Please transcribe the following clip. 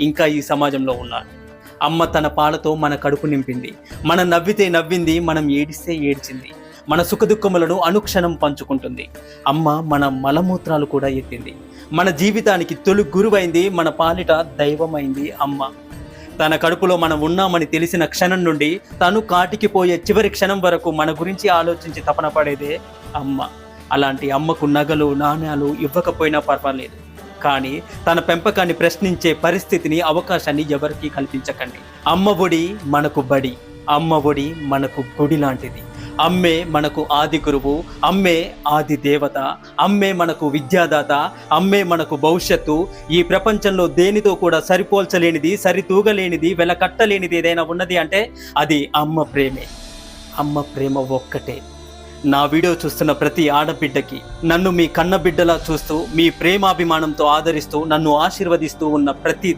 ఇంకా ఈ సమాజంలో ఉన్నాడు. అమ్మ తన పాలతో మన కడుపు నింపింది, మనం నవ్వితే నవ్వింది, మనం ఏడిస్తే ఏడ్చింది, మన సుఖదుఖములను అనుక్షణం పంచుకుంటుంది. అమ్మ మన మలమూత్రాలు కూడా ఎత్తింది, మన జీవితానికి తొలి గురువైంది, మన పాలిట దైవమైంది అమ్మ. తన కడుపులో మనం ఉన్నామని తెలిసిన క్షణం నుండి తను కాటికి పోయే చివరి క్షణం వరకు మన గురించి ఆలోచించి తపన పడేదే అమ్మ. అలాంటి అమ్మకు నగలు నాణ్యాలు ఇవ్వకపోయినా పర్వాలేదు, కానీ తన పెంపకాన్ని ప్రశ్నించే పరిస్థితిని అవకాశాన్ని ఎవరికీ కల్పించకండి. అమ్మ ఒడి మనకు బడి, అమ్మ ఒడి మనకు గుడి లాంటిది. అమ్మే మనకు ఆది గురువు, అమ్మే ఆది దేవత, అమ్మే మనకు విద్యాదాత, అమ్మే మనకు భవిష్యత్తు. ఈ ప్రపంచంలో దేనితో కూడా సరిపోల్చలేనిది, సరితూగలేనిది, వెలకట్టలేనిది ఏదైనా ఉన్నది అంటే అది అమ్మ ప్రేమే. అమ్మ ప్రేమ ఒక్కటే. నా వీడియో చూస్తున్న ప్రతి ఆడబిడ్డకి, నన్ను మీ కన్నబిడ్డలా చూస్తూ మీ ప్రేమాభిమానంతో ఆదరిస్తూ నన్ను ఆశీర్వదిస్తూ ఉన్న ప్రతి